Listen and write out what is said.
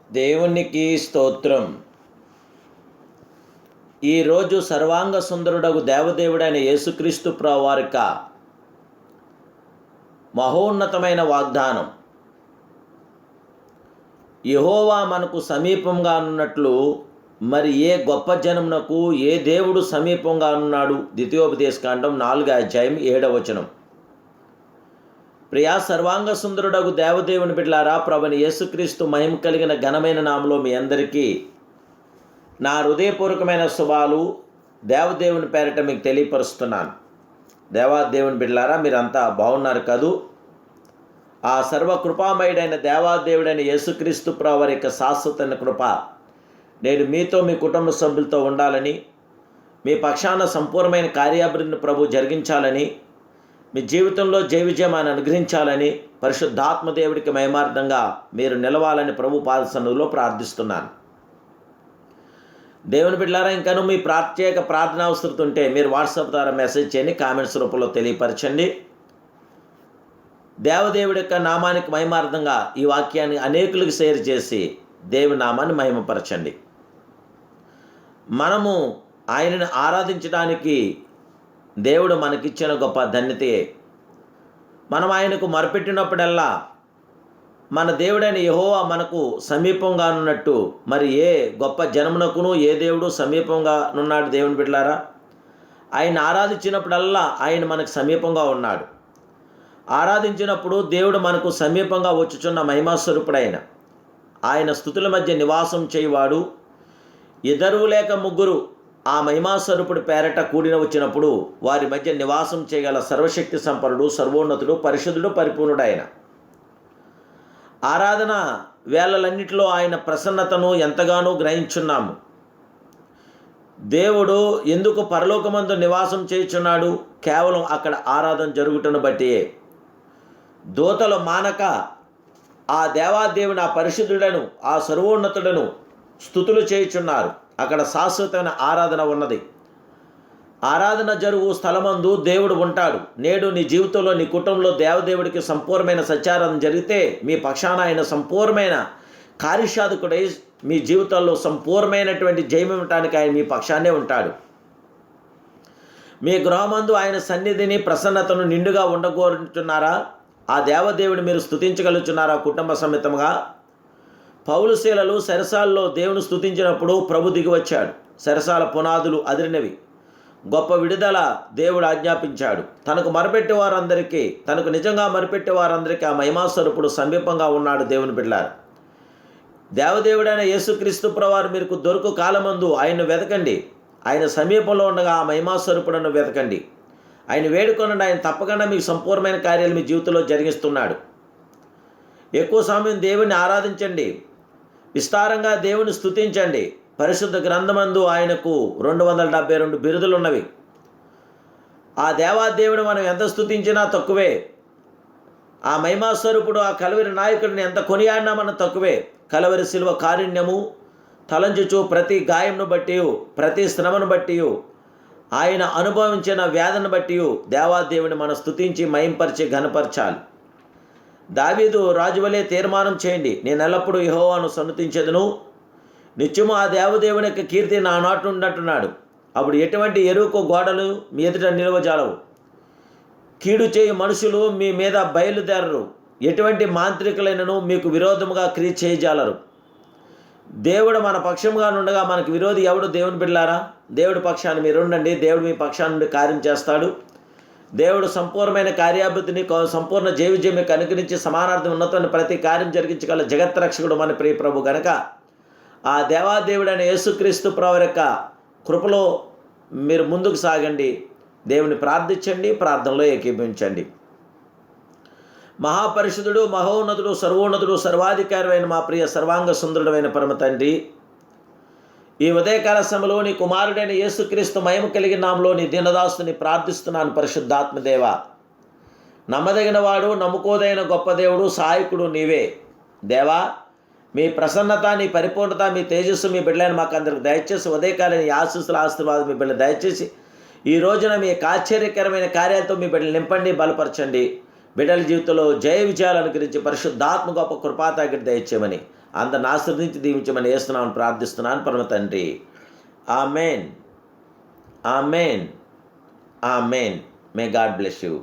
దేవునికి స్తోత్రం. ఈరోజు సర్వాంగ సుందరుడగు దేవదేవుడైన యేసుక్రీస్తు ప్రభువారి యొక్క మహోన్నతమైన వాగ్దానం. యెహోవా మనకు సమీపంగా ఉన్నట్లు మరి ఏ గొప్ప జనమునకు ఏ దేవుడు సమీపంగా ఉన్నాడు? ద్వితీయోపదేశకాండం 4:7. ప్రియా సర్వాంగ సుందరుడగు దేవదేవుని బిడ్డలారా, ప్రభుని యేసుక్రీస్తు మహిమ కలిగిన ఘనమైన నామములో మీ అందరికీ నా హృదయపూర్వకమైన శుభాలు దేవదేవుని పేరిట మీకు తెలియపరుస్తున్నాను. దేవాదేవుని బిడ్డలారా, మీరంతా బాగున్నారు కదూ? ఆ సర్వకృపామయుడైన దేవాదేవుడైన యేసుక్రీస్తు ప్రభువారి యొక్క శాశ్వతమైన కృప నేను మీతో మీ కుటుంబ సభ్యులతో ఉండాలని, మీ పక్షాన సంపూర్ణమైన కార్యాభివృద్ధిని ప్రభు జరిగించాలని, మీ జీవితంలో జయ విజయమాన్ని అనుగ్రహించాలని, పరిశుద్ధాత్మ దేవుడికి మహిమార్థంగా మీరు నిలవాలని ప్రభు పాదసన్నిధిలో ప్రార్థిస్తున్నాను. దేవుని బిడ్డలారా, ఇంకను మీ ప్రత్యేక ప్రార్థన అవసరం ఉంటే మీరు వాట్సాప్ ద్వారా మెసేజ్ చేయండి, కామెంట్స్ రూపంలో తెలియపరచండి. దేవదేవుడి యొక్క నామానికి మహిమార్థంగా ఈ వాక్యాన్ని అనేకులకు షేర్ చేసి దేవుని నామాన్ని మహిమపరచండి. మనము ఆయనను ఆరాధించడానికి దేవుడు మనకిచ్చిన గొప్ప ధన్యతయే. మనం ఆయనకు మొరపెట్టినప్పుడల్లా మన దేవుడైన యెహోవా మనకు సమీపంగా ఉన్నట్టు మరి ఏ గొప్ప జనమునకును ఏ దేవుడు సమీపంగా ఉన్నాడు? దేవుని బిడ్డలారా, ఆయన ఆరాధించినప్పుడల్లా ఆయన మనకు సమీపంగా ఉన్నాడు. ఆరాధించినప్పుడు దేవుడు మనకు సమీపంగా వచ్చుచున్న మహిమాస్వరూపుడైన ఆయన స్తుతుల మధ్య నివాసం చేయువాడు. ఇద్దరు లేక ముగ్గురు ఆ మహిమాస్వరూపుడి పేరట కూడిన వచ్చినప్పుడు వారి మధ్య నివాసం చేయగల సర్వశక్తి సంపన్నుడు, సర్వోన్నతుడు, పరిశుద్ధుడు, పరిపూర్ణుడైన ఆరాధన వేళలన్నిటిలో ఆయన ప్రసన్నతను ఎంతగానో గ్రహించున్నాము. దేవుడు ఎందుకు పరలోకమందు నివాసం చేయుచున్నాడు? కేవలం అక్కడ ఆరాధన జరుగుటను బట్టియే. దూతలు మానక ఆ దేవాదేవుని, ఆ పరిశుద్ధుడను, ఆ సర్వోన్నతుడను స్తుతులు చేయుచున్నారు. అక్కడ శాశ్వతమైన ఆరాధన ఉన్నది. ఆరాధన జరుగు స్థలమందు దేవుడు ఉంటాడు. నేడు నీ జీవితంలో, నీ కుటుంబంలో దేవదేవుడికి సంపూర్ణమైన సత్యారాధన జరిగితే మీ పక్షాన ఆయన సంపూర్ణమైన కార్యసాధకుడై మీ జీవితంలో సంపూర్ణమైనటువంటి జయం ఇవ్వటానికి ఆయన మీ పక్షాన్నే ఉంటాడు. మీ గృహమందు ఆయన సన్నిధిని, ప్రసన్నతను నిండుగా ఉండగోరుచున్నారా? ఆ దేవదేవుని మీరు స్తుతించగలుగుతున్నారా కుటుంబ సమేతంగా? పౌలుశీలలు సెరసాల్లో దేవుని స్తుతించినప్పుడు ప్రభు దిగివచ్చాడు. సెరసాల పునాదులు అదిరినవి. గొప్ప విడుదల దేవుడు ఆజ్ఞాపించాడు. తనకు మొరపెట్టే వారందరికీ, తనకు నిజంగా మొరపెట్టే వారందరికీ ఆ మహిమాస్వరూపుడు సమీపంగా ఉన్నాడు. దేవుని బిడ్డలారా, దేవదేవుడైన యేసుక్రీస్తు ప్రభువారు మీకు దొరుకు కాలమందు ఆయన్ను వెతకండి. ఆయన సమీపంలో ఉండగా ఆ మహిమాస్వరూపుడను వెతకండి. ఆయన వేడుకొనండి. ఆయన తప్పకుండా మీకు సంపూర్ణమైన కార్యాలు మీ జీవితంలో జరిగిస్తున్నాడు. ఎక్కువ సమయం దేవుని ఆరాధించండి. విస్తారంగా దేవుని స్తుతించండి. పరిశుద్ధ గ్రంథమందు ఆయనకు 272 బిరుదులు ఉన్నవి. ఆ దేవాదేవుని మనం ఎంత స్తుతించినా తక్కువే. ఆ మహిమాస్వరూపుడు, ఆ కలవరి నాయకుడిని ఎంత కొనియాడినా మనం తక్కువే. కలవరి శిలువ కారుణ్యము తలంచుచు ప్రతి గాయంను బట్టి, ప్రతి శ్రమను బట్టి, ఆయన అనుభవించిన వ్యాధిని బట్టి దేవాదేవుని మనం స్తుతించి మహింపరిచి ఘనపరచాలి. దావీదు రాజువలే తీర్మానం చేయండి, నేను ఎల్లప్పుడూ యెహోవాను సన్నుతించెదను, నిత్యము ఆ దేవదేవుని యొక్క కీర్తి నా నాటు ఉన్నట్టున్నాడు. అప్పుడు ఎటువంటి ఎరుకు గోడలు మీ ఎదుట నిలవజాలవు. కీడు చేయు మనుషులు మీ మీద బయలుదేరరు. ఎటువంటి మాంత్రికులైనను మీకు విరోధముగా క్రియ చేయజాలరు. దేవుడు మన పక్షంగా నుండగా మనకు విరోధి ఎవడు? దేవుని బిడ్డలారా, దేవుడి పక్షాన్ని మీరు ఉండండి. దేవుడు మీ పక్షాన్ని నుండి కార్యం చేస్తాడు. దేవుడు సంపూర్ణమైన కార్యాభివృద్ధిని, సంపూర్ణ జయ విజయం మీకు అనుగ్రహించి సమానార్థం ఉన్నతమైన ప్రతి కార్యం జరిగించగల జగత్రక్షకుడు మన ప్రియ ప్రభు గనక ఆ దేవాదేవుడైన యేసుక్రీస్తు ప్రభు యొక్క కృపలో మీరు ముందుకు సాగండి. దేవుని ప్రార్థించండి, ప్రార్థనలో ఏకీభవించండి. మహాపరిశుద్ధుడు, మహోన్నతుడు, సర్వోన్నతుడు, సర్వాధికారి అయిన మా ప్రియ సర్వాంగ సుందరుడైన పరమ తండ్రి, ఈ ఉదయకాల సమయంలో నీ కుమారుడైన యేసుక్రీస్తు మహిమ కలిగిన నామములో నీ దీనదాసుని ప్రార్థిస్తున్నాను. పరిశుద్ధాత్మదేవ, నమ్మదగిన వాడు, నమ్ముకోదైన గొప్ప దేవుడు, సహాయకుడు నీవే. దేవా, మీ ప్రసన్నత, నీ పరిపూర్ణత, మీ తేజస్సు మీ బిడ్డలైన మాకు అందరికి దయచేసి ఉదయకాలం ఈ ఆశీస్సుల ఆశీర్వాదం మీ బిడ్డలు దయచేసి ఈ రోజున మీ ఆశ్చర్యకరమైన కార్యాలతో మీ బిడ్డలు నింపండి, బలపరచండి. బిడ్డల జీవితంలో జయ విజయాలు అనుగ్రహించి పరిశుద్ధాత్మ గొప్ప కృపాతాగిడి దయచేయమని అందరిని ఆశీర్వదించి దీవించమని యేసునామమున ప్రార్థిస్తున్నాను పరమ తండ్రి. ఆమేన్, ఆమేన్, ఆమేన్. May God bless you.